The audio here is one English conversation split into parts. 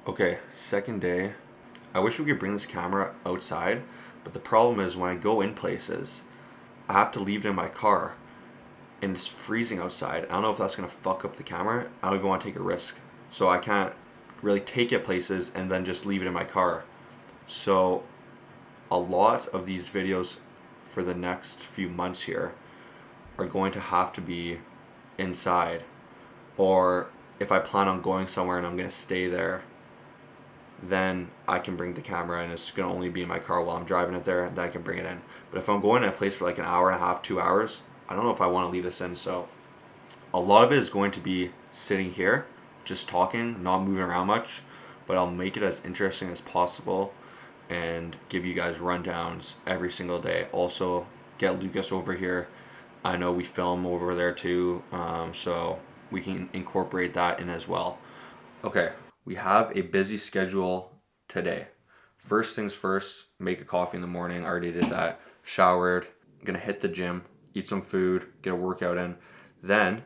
Okay, second day. I wish we could bring this camera outside, but the problem is when I go in places, I have to leave it in my car and it's freezing outside. I don't know if that's gonna fuck up the camera. I don't even want to take a risk. So I can't really take it places and then just leave it in my car. So a lot of these videos for the next few months here are going to have to be inside, or if I plan on going somewhere and I'm gonna stay there, then I can bring the camera and it's gonna only be in my car while I'm driving it there, and then I can bring it in. But if I'm going to a place for like an hour and a half, 2 hours, I don't know if I want to leave this in. So a lot of it is going to be sitting here, just talking, not moving around much, but I'll make it as interesting as possible and give you guys rundowns every single day. Also, get Lucas over here. I know we film over there too, so we can incorporate that in as well. Okay, we have a busy schedule today. First things first, make a coffee in the morning. I already did that. Showered. I'm gonna hit the gym, eat some food, get a workout in. Then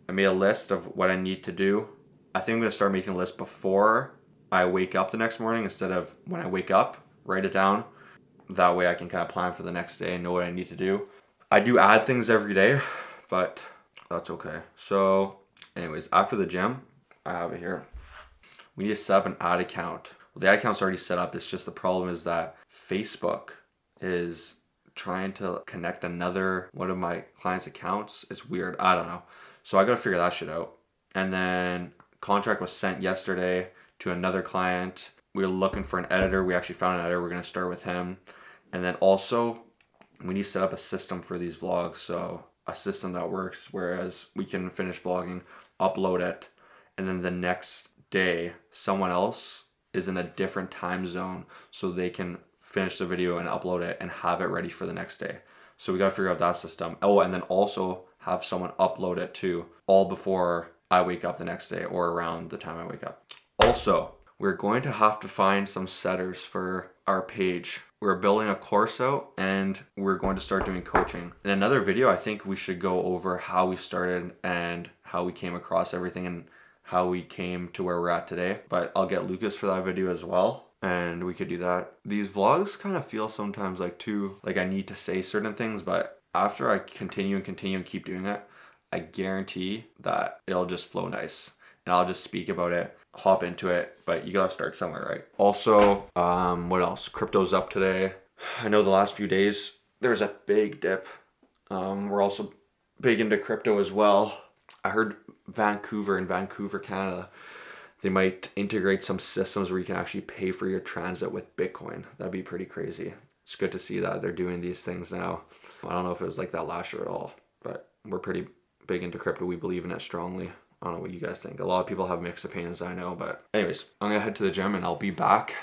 I made a list of what I need to do. I think I'm gonna start making a list before I wake up the next morning instead of when I wake up. Write it down. That way I can kind of plan for the next day and know what I need to do. I do add things every day, but that's okay. So anyways, after the gym, I have it here. We need to set up an ad account. Well, the ad account's already set up. It's just the problem is that Facebook is trying to connect another one of my clients' accounts. It's weird. I don't know. So I gotta figure that shit out. And then contract was sent yesterday to another client. We were looking for an editor. We actually found an editor. We're gonna start with him. And then also we need to set up a system for these vlogs. So a system that works, whereas we can finish vlogging, upload it, and then the next day someone else is in a different time zone so they can finish the video and upload it and have it ready for the next day. So we got to figure out that system. Oh, and then also have someone upload it too, all before I wake up the next day or around the time I wake up. Also, we're going to have to find some setters for our page. We're building a course out and we're going to start doing coaching. In another video, I think we should go over how we started and how we came across everything and how we came to where we're at today. But I'll get Lucas for that video as well, and we could do that. These vlogs kind of feel sometimes like I need to say certain things, but after I continue and keep doing it, I guarantee that it'll just flow nice and I'll just speak about it, hop into it, but you gotta start somewhere, right? Also, what else? Crypto's up today. I know the last few days there's a big dip. We're also big into crypto as well. I heard in Vancouver, Canada, they might integrate some systems where you can actually pay for your transit with Bitcoin. That'd be pretty crazy. It's good to see that they're doing these things now. I don't know if it was like that last year at all, but we're pretty big into crypto. We believe in it strongly. I don't know what you guys think. A lot of people have mixed opinions, I know, but anyways, I'm gonna head to the gym and I'll be back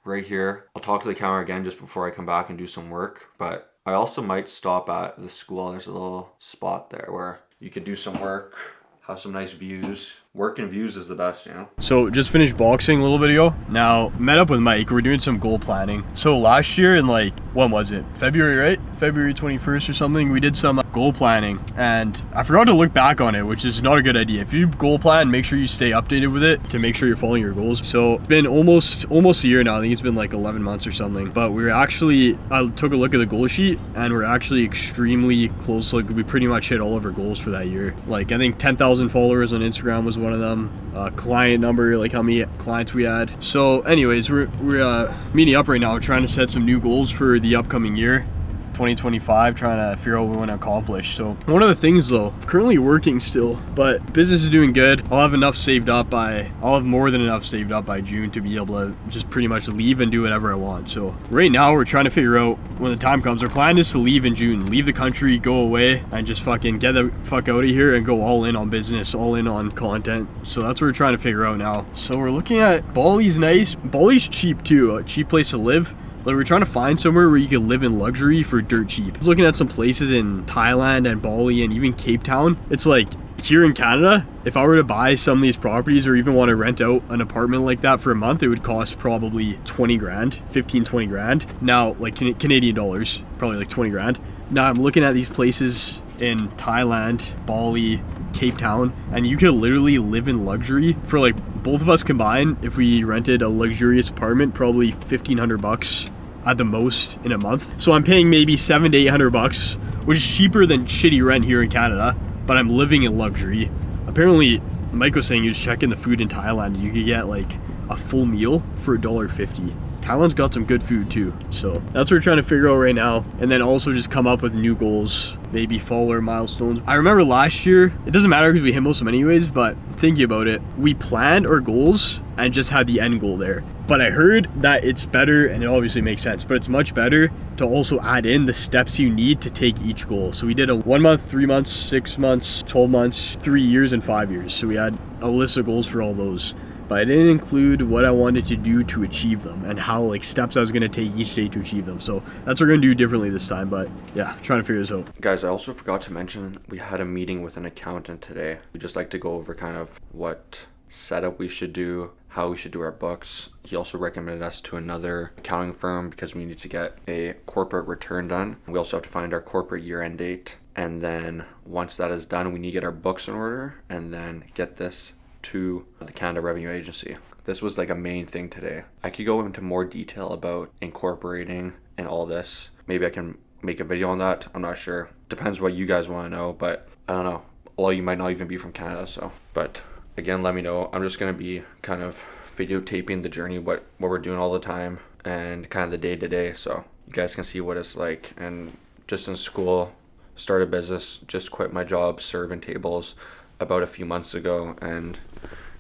right here. I'll talk to the camera again just before I come back and do some work, but I also might stop at the school. There's a little spot there where you could do some work, have some nice views. Work and views is the best, you know? So just finished boxing a little bit ago. Now, met up with Mike. We're doing some goal planning. So last year in when was it? February, right? February 21st or something, we did some goal planning. And I forgot to look back on it, which is not a good idea. If you goal plan, make sure you stay updated with it to make sure you're following your goals. So it's been almost a year now. I think it's been like 11 months or something. But I took a look at the goal sheet and we're actually extremely close. Like we pretty much hit all of our goals for that year. Like I think 10,000 followers on Instagram was one of them. Client number, like how many clients we had. So anyways, we're meeting up right now. We're trying to set some new goals for the upcoming year, 2025, trying to figure out what we want to accomplish. So one of the things though, currently working still, but business is doing good. I'll have more than enough saved up by June to be able to just pretty much leave and do whatever I want. So right now we're trying to figure out when the time comes. Our plan is to leave in June, leave the country, go away and just fucking get the fuck out of here and go all in on business, all in on content. So that's what we're trying to figure out now. So we're looking at Bali's nice. Bali's cheap too, a cheap place to live. Like we're trying to find somewhere where you can live in luxury for dirt cheap. I was looking at some places in Thailand and Bali and even Cape Town. It's like here in Canada, if I were to buy some of these properties or even want to rent out an apartment like that for a month, it would cost probably 20 grand, 15, 20 grand. Now, like Canadian dollars, probably like 20 grand. Now I'm looking at these places in Thailand, Bali, Cape Town, and you could literally live in luxury for like both of us combined, if we rented a luxurious apartment, probably $1,500 at the most in a month. So I'm paying maybe $700 to $800, which is cheaper than shitty rent here in Canada, but I'm living in luxury. Apparently, Mike was saying he was checking the food in Thailand and you could get like a full meal for $1.50. Thailand's got some good food too, so that's what we're trying to figure out right now. And then also just come up with new goals, maybe follow our milestones. I remember last year, it doesn't matter because we hit most of them anyways, but thinking about it, we planned our goals and just had the end goal there. But I heard that it's better, and it obviously makes sense, but it's much better to also add in the steps you need to take each goal. So we did a 1 month, 3 months, 6 months, 12 months, 3 years, and 5 years. So we had a list of goals for all those. But I didn't include what I wanted to do to achieve them and how like steps I was gonna take each day to achieve them. So that's what we're gonna do differently this time, but yeah, trying to figure this out. Guys, I also forgot to mention we had a meeting with an accountant today. We just like to go over kind of what setup we should do, how we should do our books. He also recommended us to another accounting firm because we need to get a corporate return done. We also have to find our corporate year-end date. And then once that is done, we need to get our books in order and then get this to the Canada Revenue Agency. This was like a main thing today. I could go into more detail about incorporating and all this. Maybe I can make a video on that. I'm not sure. Depends what you guys want to know, but I don't know. Although you might not even be from Canada, so. But again, let me know. I'm just going to be kind of videotaping the journey, what we're doing all the time and kind of the day to day, so you guys can see what it's like. And just in school, started a business, just quit my job serving tables about a few months ago, and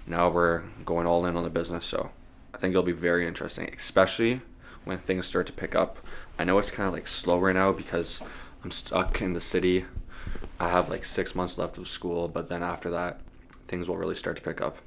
now we're going all in on the business. So I think it'll be very interesting, especially when things start to pick up. I know it's kind of like slow right now because I'm stuck in the city. I have like 6 months left of school, but then after that things will really start to pick up.